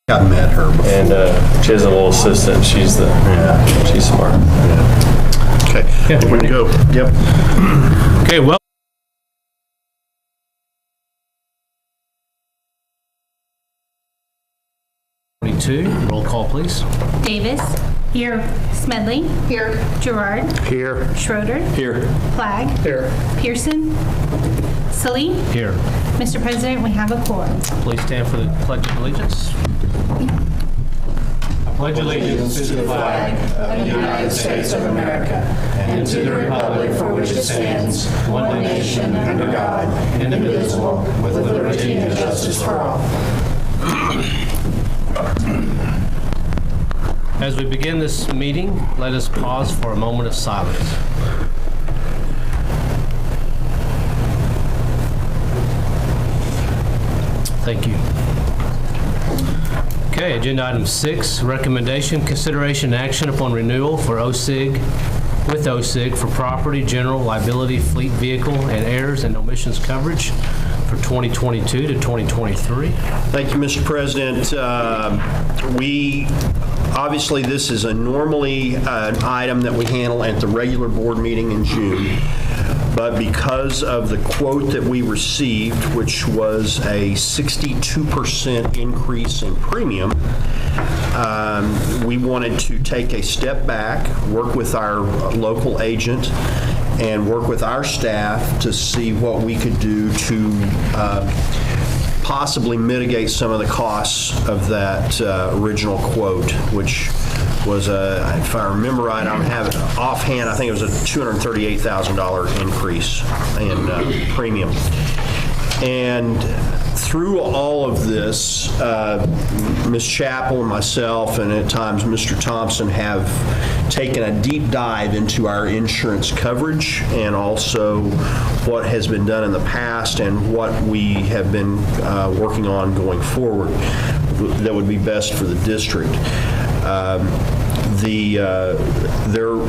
I met her before. And she has a little assistant. She's smart. Yeah. Okay, Yeah. here we go. Yep. Okay, well. Roll call, please. Davis. Here. Smedley. Here. Gerard. Here. Schroeder. Here. Flagg. Here. Pearson. Sully. Here. Mr. President, we have a quorum. Please stand for the Pledge of Allegiance. I pledge allegiance to the flag of the United States of America and to the republic for which it stands, one nation, under God, indivisible, with liberty and justice for all. As we begin this meeting, let us pause for a moment of silence. Thank you. Okay, agenda item 6, recommendation, consideration, and action upon renewal for OSIG, with OSIG for property, general, liability, fleet vehicle, and errors and omissions coverage for 2022 to 2023. Thank you, Mr. President. Obviously, this is normally an item that we handle at the regular board meeting in June. But because of the quote that we received, which was a 62% increase in premium, we wanted to take a step back, work with our local agent, and work with our staff to see what we could do to possibly mitigate some of the costs of that original quote, which was if I remember right, I don't have it offhand, I think it was a $238,000 increase in premium. And through all of this, Ms. Chappell and myself, and at times Mr. Thompson, have taken a deep dive into our insurance coverage and also what has been done in the past and what we have been working on going forward that would be best for the district.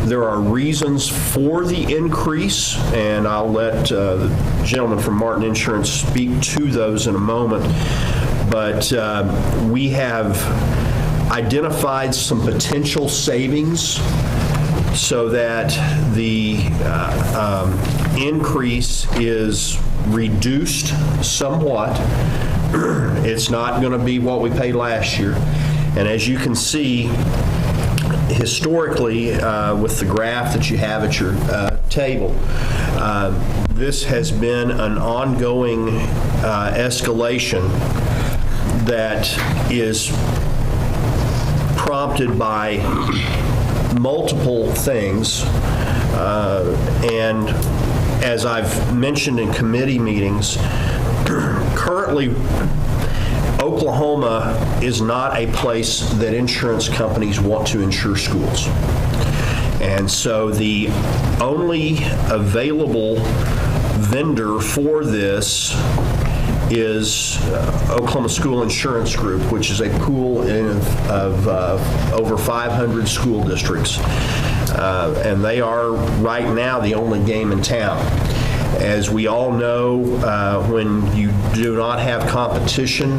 There are reasons for the increase, and I'll let the gentleman from Martin Insurance speak to those in a moment. But we have identified some potential savings so that the increase is reduced somewhat. It's not going to be what we paid last year. And as you can see, historically, with the graph that you have at your table, this has been an ongoing escalation that is prompted by multiple things. And as I've mentioned in committee meetings, currently, Oklahoma is not a place that insurance companies want to insure schools. And so the only available vendor for this is Oklahoma School Insurance Group, which is a pool of over 500 school districts. And they are right now the only game in town. As we all know, when you do not have competition,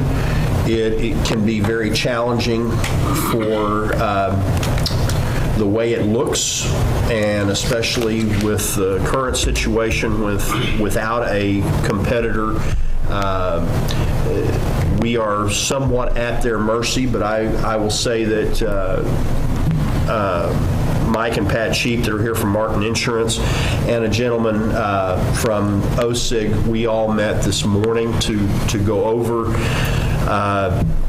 it can be very challenging for the way it looks, and especially with the current situation without a competitor. We are somewhat at their mercy, but I will say that Mike and Pat Sheep that are here from Martin Insurance and a gentleman from OSIG, we all met this morning to go over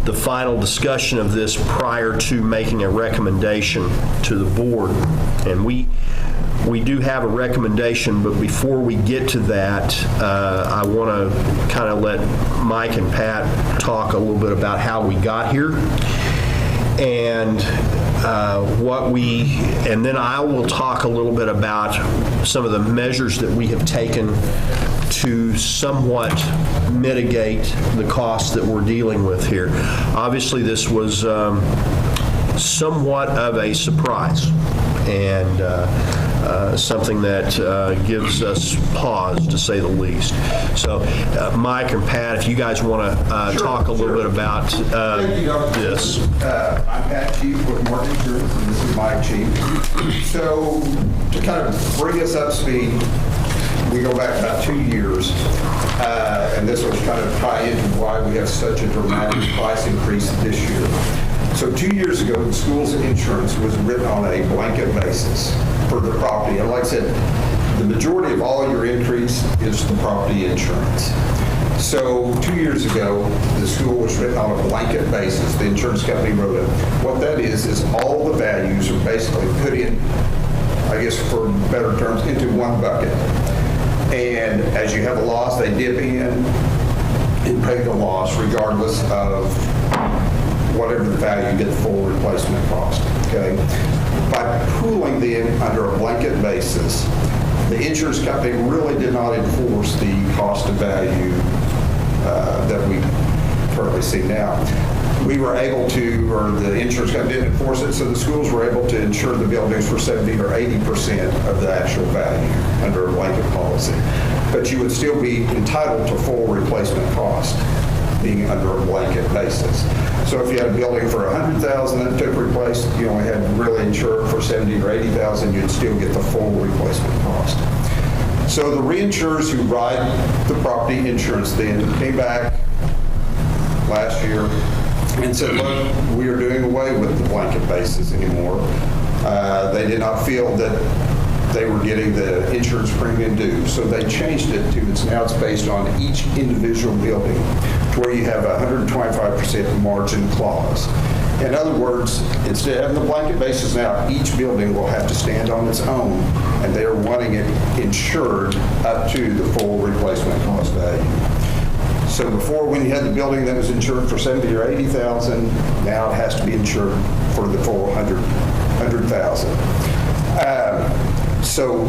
the final discussion of this prior to making a recommendation to the board. And we do have a recommendation, but before we get to that, I want to kind of let Mike and Pat talk a little bit about how we got here and and then I will talk a little bit about some of the measures that we have taken to somewhat mitigate the costs that we're dealing with here. Obviously, this was somewhat of a surprise, and something that gives us pause, to say the least. So, Mike and Pat, if you guys want to talk a little bit about Thank you, Dr. this. I'm Pat Chief with Martin Insurance, and this is Mike Chief. So, to kind of bring us up to speed, we go back about 2 years, and this will kind of tie into why we have such a dramatic price increase this year. So 2 years ago, the school's insurance was written on a blanket basis for the property. And like I said, the majority of all your increase is the property insurance. So 2 years ago, the school was written on a blanket basis. The insurance company wrote it. What that is all the values are basically put in, I guess for better terms, into one bucket. And as you have a loss, they dip in and pay the loss regardless of whatever the value, you get the full replacement cost, okay? By pooling them under a blanket basis, the insurance company really did not enforce the cost of value that we currently see now. We were able to, or the insurance company didn't enforce it, so the schools were able to insure the buildings for 70 or 80% of the actual value under a blanket policy. But you would still be entitled to full replacement cost being under a blanket basis. So if you had a building for $100,000 that took replaced, you only had to really insure it for $70,000 or $80,000, you'd still get the full replacement cost. So the reinsurers who ride the property insurance then came back last year and said, look, we are doing away with the blanket basis anymore. They did not feel that they were getting the insurance premium due, so they changed it to now it's based on each individual building, to where you have a 125% margin clause. In other words, instead of having the blanket basis now, each building will have to stand on its own, and they are wanting it insured up to the full replacement cost value. So before, when you had the building that was insured for $70,000 or $80,000, now it has to be insured for the full $100,000. So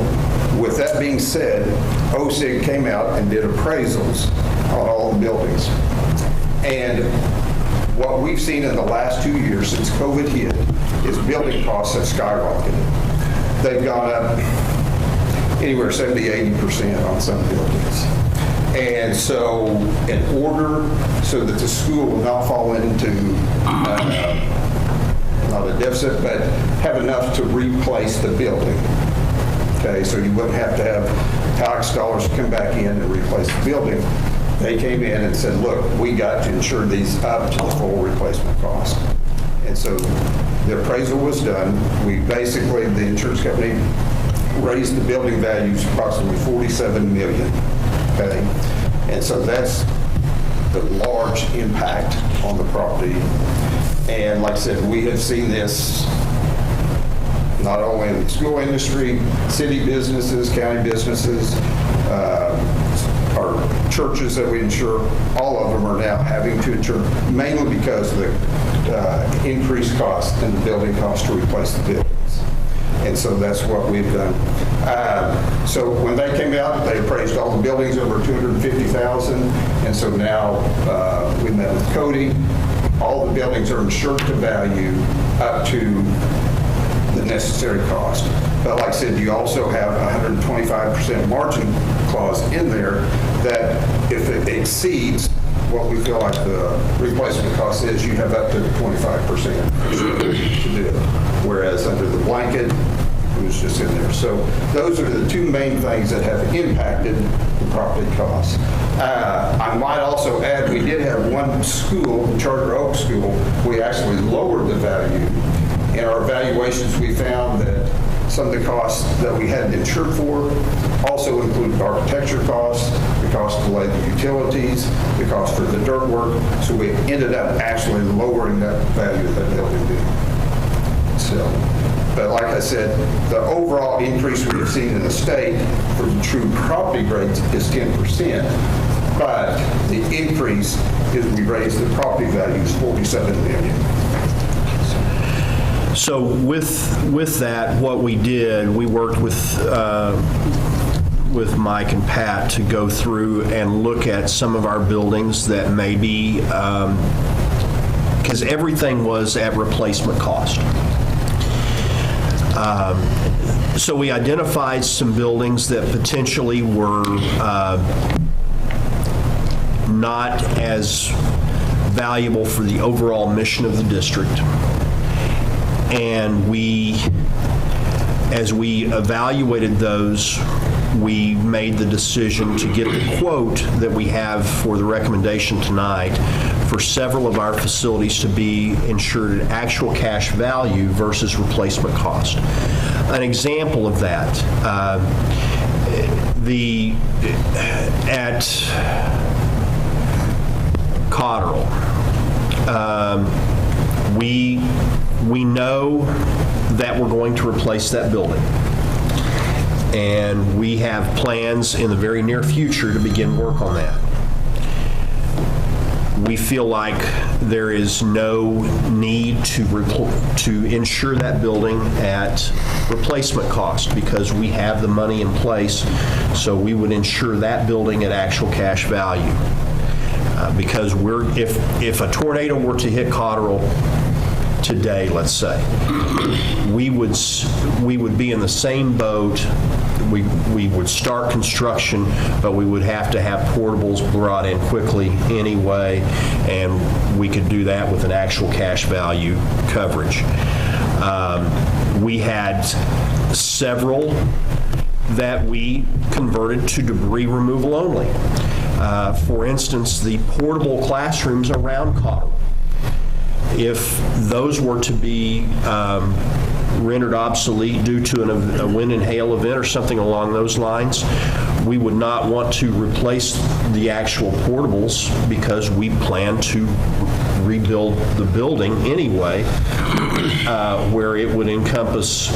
with that being said, OSIG came out and did appraisals on all the buildings. And what we've seen in the last 2 years since COVID hit is building costs have skyrocketed. They've gone up anywhere 70-80% on some buildings. And so in order so that the school will not fall into not a deficit, but have enough to replace the building. Okay, so you wouldn't have to have tax dollars come back in and replace the building. They came in and said, look, we got to insure these up to the full replacement cost. And so the appraisal was done. We basically, the insurance company raised the building values approximately $47 million. Okay, and so that's the large impact on the property. And like I said, we have seen this not only in the school industry, city businesses, county businesses, our churches that we insure, all of them are now having to insure, mainly because of the increased cost in the building cost to replace the buildings. And so that's what we've done. So when they came out, they appraised all the buildings over $250,000. And so now we met with Cody. All the buildings are insured to value up to the necessary cost. But like I said, you also have a 125% margin clause in there that if it exceeds what we feel like the replacement cost is, you have up to 25% to do it. Whereas under the blanket, it was just in there. So those are the two main things that have impacted the property costs. I might also add, we did have one school, the Charter Oak School, we actually lowered the value. In our evaluations, we found that some of the costs that we had insured for also included architecture costs, the cost to lay the utilities, the cost for the dirt work. So we ended up actually lowering that value of that building. So, but like I said, the overall increase we have seen in the state for the true property rates is 10%, but the increase is we raised the property values $47 million. So with that, what we did, we worked with Mike and Pat to go through and look at some of our buildings that may be, because everything was at replacement cost. So we identified some buildings that potentially were not as valuable for the overall mission of the district. And as we evaluated those, we made the decision to get the quote that we have for the recommendation tonight for several of our facilities to be insured at actual cash value versus replacement cost. An example of that, at Cotterell, we know that we're going to replace that building. And we have plans in the very near future to begin work on that. We feel like there is no need to insure that building at replacement cost because we have the money in place, so we would insure that building at actual cash value. Because if a tornado were to hit Cotterell today, let's say, we would be in the same boat. We would start construction, but we would have to have portables brought in quickly anyway, and we could do that with an actual cash value coverage. We had several that we converted to debris removal only. For instance, the portable classrooms around Cotterell. If those were to be rendered obsolete due to a wind and hail event or something along those lines, we would not want to replace the actual portables because we plan to rebuild the building anyway, where it would encompass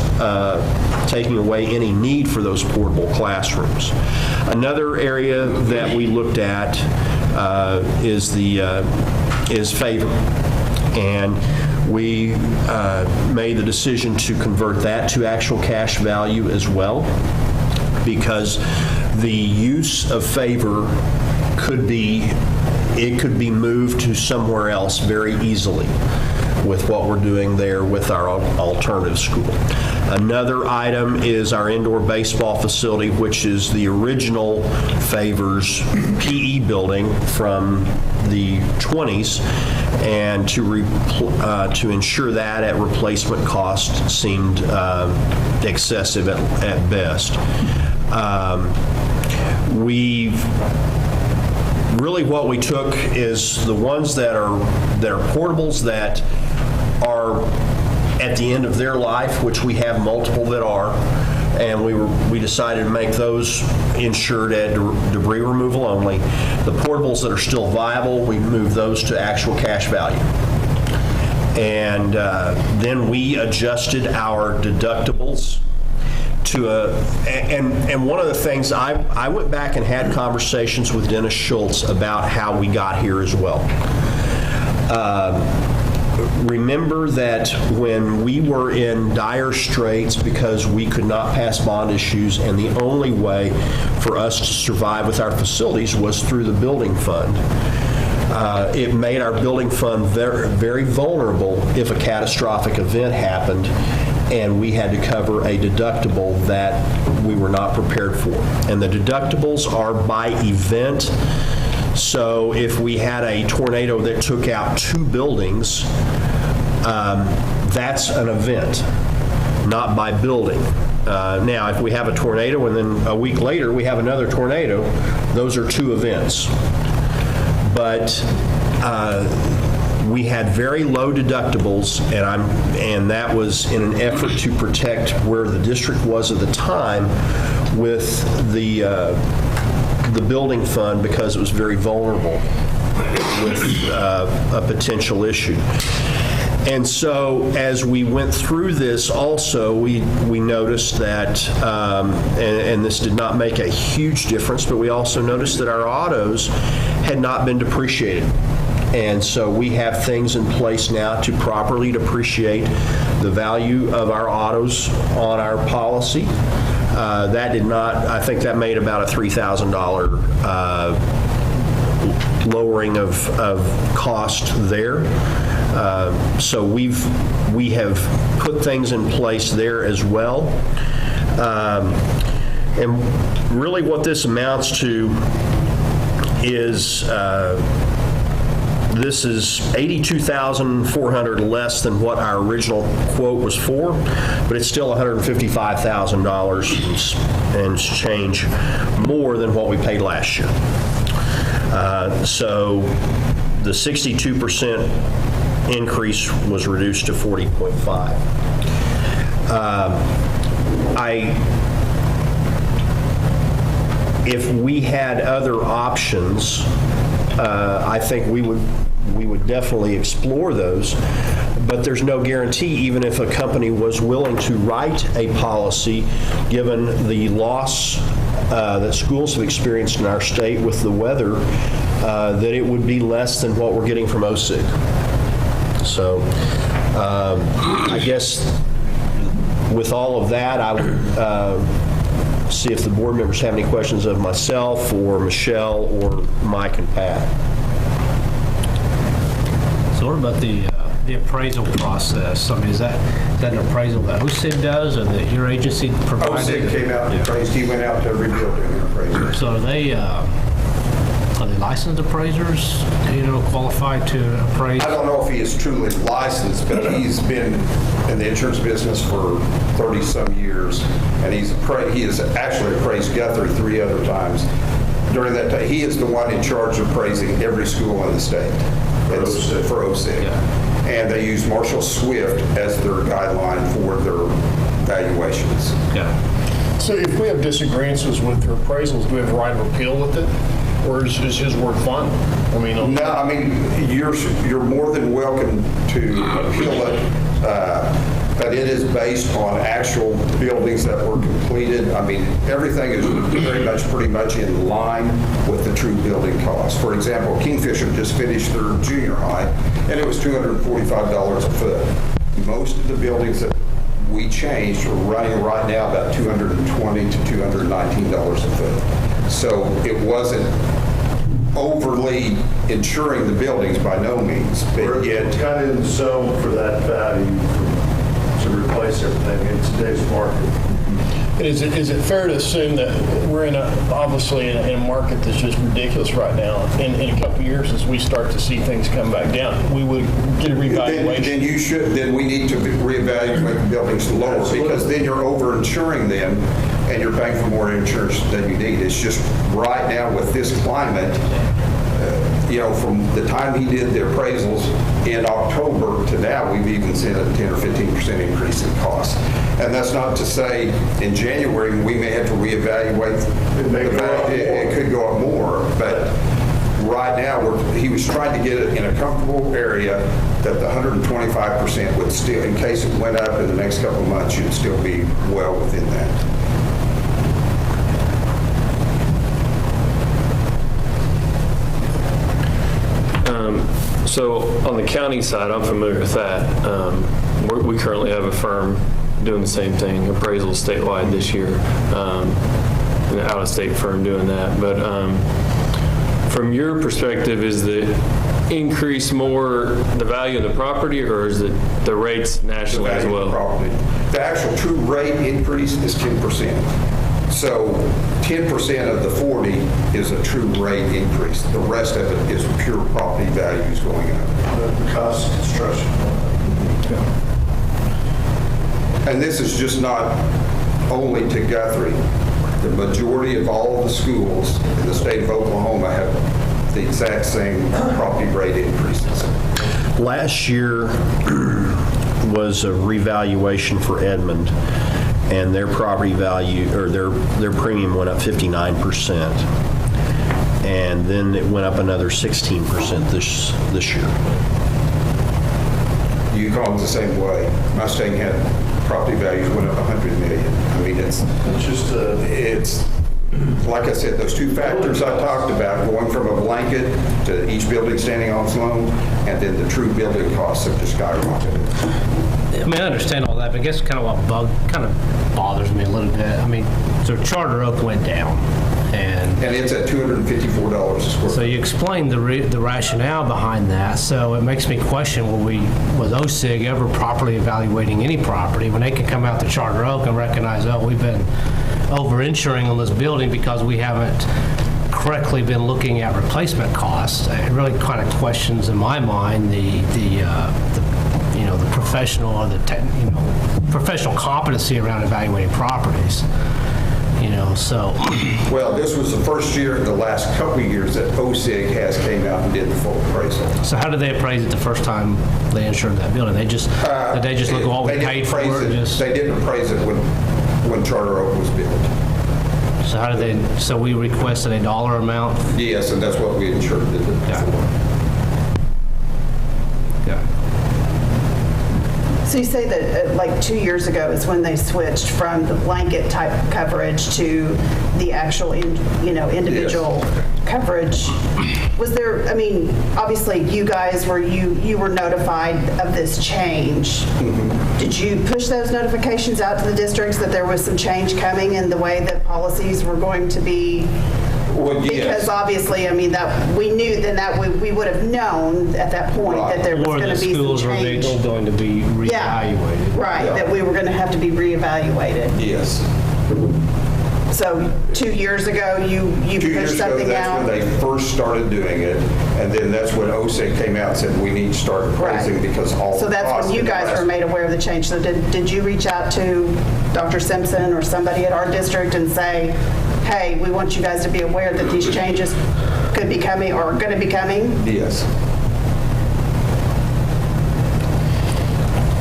taking away any need for those portable classrooms. Another area that we looked at is Favor. And we made the decision to convert that to actual cash value as well, because the use of Favor could be moved to somewhere else very easily with what we're doing there with our alternative school. Another item is our indoor baseball facility, which is the original Favor's PE building from the 20s, and to insure that at replacement cost seemed excessive at best. What we took is the ones that are portables that are at the end of their life, which we have multiple that are, and we decided to make those insured at debris removal only. The portables that are still viable, we moved those to actual cash value. And then we adjusted our deductibles to and one of the things, I went back and had conversations with Dennis Schultz about how we got here as well. Remember that when we were in dire straits because we could not pass bond issues, and the only way for us to survive with our facilities was through the building fund. It made our building fund very, very vulnerable if a catastrophic event happened and we had to cover a deductible that we were not prepared for. And the deductibles are by event. So if we had a tornado that took out 2 buildings, that's an event, not by building. Now, if we have a tornado and then a week later we have another tornado, those are 2 events. But we had very low deductibles, and that was in an effort to protect where the district was at the time with the building fund, because it was very vulnerable with a potential issue. And so as we went through this also, we noticed that, and this did not make a huge difference, but we also noticed that our autos had not been depreciated. And so we have things in place now to properly depreciate the value of our autos on our policy. That did not, I think that made about a $3,000 lowering of cost there. So we have put things in place there as well. And really what this amounts to is, this is $82,400 less than what our original quote was for, but it's still $155,000 and change more than what we paid last year. So the 62% increase was reduced to 40.5. If we had other options, I think we would definitely explore those, but there's no guarantee, even if a company was willing to write a policy, given the loss that schools have experienced in our state with the weather, that it would be less than what we're getting from OSIG. So I guess with all of that, I would see if the board members have any questions of myself or Michelle or Mike and Pat. So what about the appraisal process? I mean, is that an appraisal that OSIG does, or that your agency provided? OSIG came out and appraised. He went out to every building and appraised. So are they licensed appraisers, qualified to appraise? I don't know if he is truly licensed, but he's been in the insurance business for 30-some years, and he has actually appraised Guthrie 3 other times. During that time, he is the one in charge of appraising every school in the state. For OSIG. Yeah. And they use Marshall Swift as their guideline for their valuations. Yeah. So if we have disagreements with their appraisals, do we have a right of appeal with it? Or is his word final? I mean, No, I mean, you're more than welcome to appeal it, but it is based on actual buildings that were completed. I mean, everything is pretty much in line with the true building cost. For example, Kingfisher just finished their junior high, and it was $245 a foot. Most of the buildings that we changed are running right now about $220 to $219 a foot. So it wasn't overly insuring the buildings by no means, but yet kind of in the zone for that value to replace everything in today's market. is it fair to assume that we're obviously in a market that's just ridiculous right now? In a couple of years, as we start to see things come back down, we would get a revaluation. then we need to reevaluate the buildings lower, because then you're over-insuring them and you're paying for more insurance than you need. It's just right now with this climate, from the time he did the appraisals in October to now, we've even seen a 10 or 15% increase in cost. And that's not to say in January we may have to reevaluate. It could go up more, but right now he was trying to get it in a comfortable area that the 125% would still, in case it went up in the next couple of months, you'd still be well within that. So on the county side, I'm familiar with that. We currently have a firm doing the same thing, appraisals statewide this year, an out-of-state firm doing that. But from your perspective, is the increase more the value of the property, or is it the rates nationally as well? The actual true rate increase is 10%. So 10% of the 40 is a true rate increase. The rest of it is pure property values going up. The cost of construction. And this is just not only to Guthrie. The majority of all the schools in the state of Oklahoma have the exact same property rate increases. Last year was a revaluation for Edmond, and their property value, or their premium went up 59%. And then it went up another 16% this year. Yukon's the same way. Mustang had property values went up $100 million. I mean, it's like I said, those two factors I talked about, going from a blanket to each building standing on its own, and then the true building costs have just skyrocketed. I mean, I understand all that, but I guess kind of bothers me a little bit. I mean, so Charter Oak went down, and it's at $254 a square so foot. you explained the rationale behind that. So it makes me question: was OSIG ever properly evaluating any property when they can come out to Charter Oak and recognize, oh, we've been over-insuring on this building because we haven't correctly been looking at replacement costs? It really kind of questions in my mind the professional or professional competency around evaluating properties. So Well, this was the first year in the last couple of years that OSIG has came out and did the full appraisal. so how did they appraise it the first time they insured that building? Did they just look at what we They didn't paid for appraise it? it. They didn't appraise it when Charter Oak was built. So how did they? So we requested a dollar amount. Yes, and that's what we insured it for. Yeah. So you say that like 2 years ago is when they switched from the blanket type coverage to the actual, individual coverage. Was there, I mean, obviously you guys you were notified of this change. Mm-hmm. Did you push those notifications out to the districts that there was some change coming in the way that policies were going to be? Well, yes. Because obviously, I mean, that we knew then that we would have known at that point that there was Or going the to be some schools were change. going to be reevaluated. Right, Yeah. that we were going to have to be reevaluated. Yes. So 2 years ago, you 2 years pushed ago, something that's out? when they first started doing it, and then that's when OSIG came out and said, we need to start appraising Right. because all So the that's costs when you in the guys last- were made aware of the change. So did you reach out to Dr. Simpson or somebody at our district and say, hey, we want you guys to be aware that these changes could be coming or are going to be coming? Yes.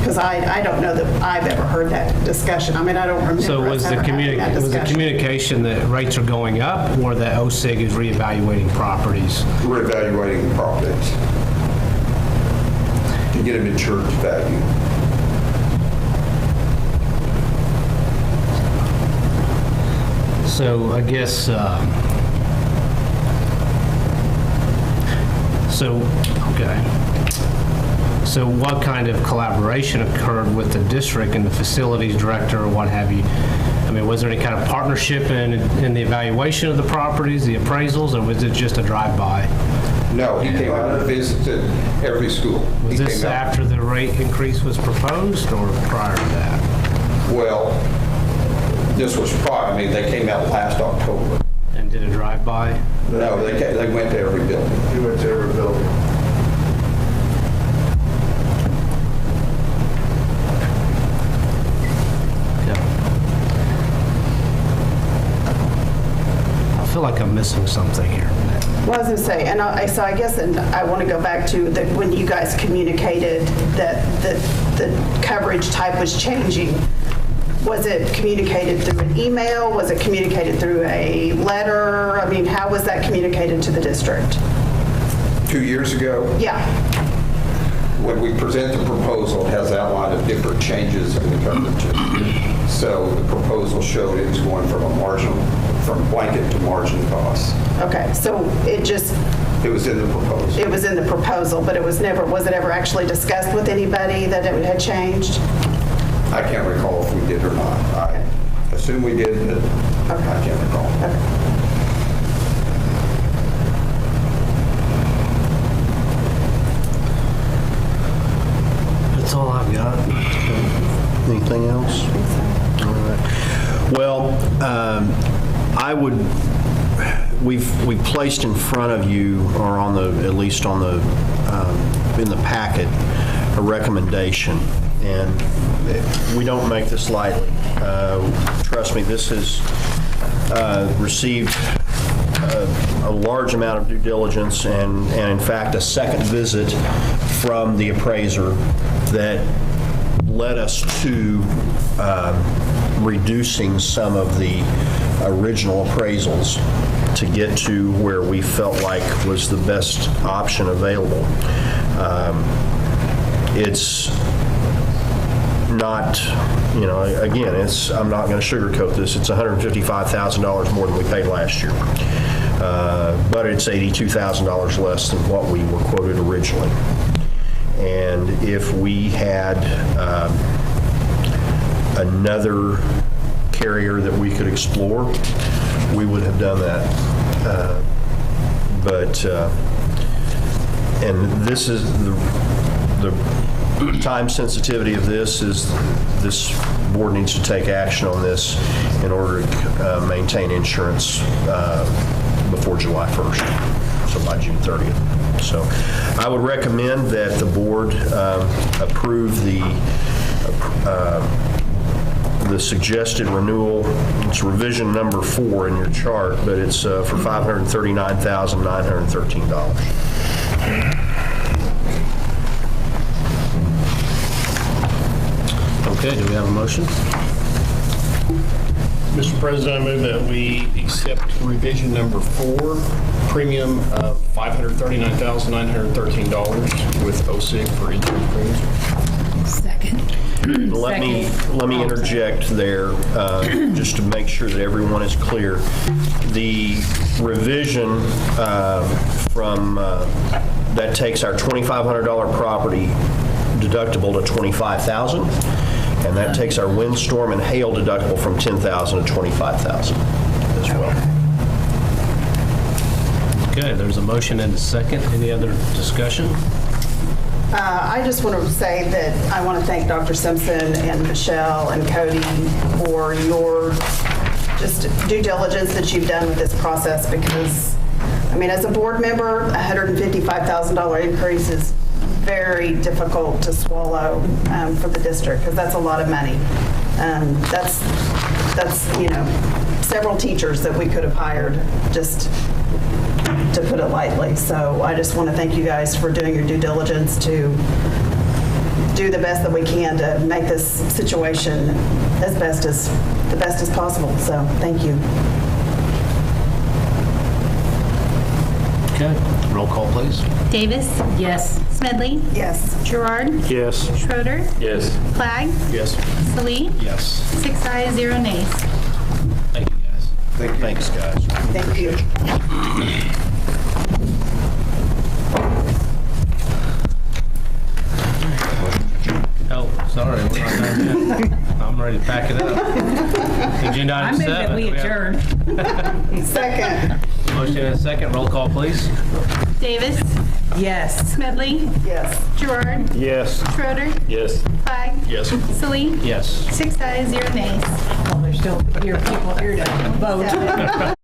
Because I don't know that I've ever heard that discussion. I mean, I don't remember So us was ever the having that discussion. communication that rates are going up, or that OSIG is reevaluating properties? We're evaluating the properties to get them insured to value. So I guess, So what kind of collaboration occurred with the district and the facilities director or what have you? I mean, was there any kind of partnership in the evaluation of the properties, the appraisals, or was it just a drive-by? No, he came out and visited every school. Was He this came out- after the rate increase was proposed or prior to that? Well, this was I mean, they came out last October. And did a drive-by? No, they went to every building. He went to every building. I feel like I'm missing something here. Well, I was going to say, and so I guess and I want to go back to that when you guys communicated that the coverage type was changing. Was it communicated through an email? Was it communicated through a letter? I mean, how was that communicated to the district? 2 years ago, Yeah. when we present the proposal, it has outlined of different changes in the coverages. So the proposal showed it was going from blanket to margin costs. Okay, so it It was in the proposal. was in the proposal, but was it ever actually discussed with anybody that it had changed? I can't recall if we did or not. I assume we did, but I can't recall. That's all I've got. Anything else? All right. Well, we've placed in front of you, or at least in the packet, a recommendation, and we don't make this lightly. Trust me, this has received a large amount of due diligence and in fact, a second visit from the appraiser that led us to reducing some of the original appraisals to get to where we felt like was the best option available. It's not, again, I'm not going to sugarcoat this. It's $155,000 more than we paid last year. But it's $82,000 less than what we were quoted originally. And if we had another carrier that we could explore, we would have done that. And this is the time sensitivity of this is this board needs to take action on this in order to maintain insurance before July 1st, so by June 30th. So I would recommend that the board approve the suggested renewal. It's revision number 4 in your chart, but it's for $539,913. Okay, do we have a motion? Mr. President, I move that we accept revision number 4, premium of $539,913 with OSIG for insurance premiums. Second. Let me interject there, just to make sure that everyone is clear. The revision from that takes our $2,500 property deductible to $25,000, and that takes our windstorm and hail deductible from $10,000 to $25,000 as well. Okay, there's a motion and a second. Any other discussion? I just want to say that I want to thank Dr. Simpson and Michelle and Cody for your just due diligence that you've done with this process, because, I mean, as a board member, a $155,000 increase is very difficult to swallow for the district, because that's a lot of money. That's several teachers that we could have hired, just to put it lightly. So I just want to thank you guys for doing your due diligence to do the best that we can to make this situation the best as possible. So thank you. Okay, roll call, please. Davis. Yes. Smedley. Yes. Gerard. Yes. Schroeder. Yes. Flagg. Yes. Salee. Yes. 6 ayes, 0 nays. Thank you, guys. Thanks, guys. Thank you. Oh, sorry, we're not done yet. I'm ready to pack it up. Agenda I item move 7. that we Do have adjourn. Second. Motion and a second. Roll call, please. Davis. Yes. Smedley. Yes. Gerard. Yes. Schroeder. Yes. Flagg. Yes. Salee. Yes. 6 ayes, 0 nays. Well, there's still your people here to vote.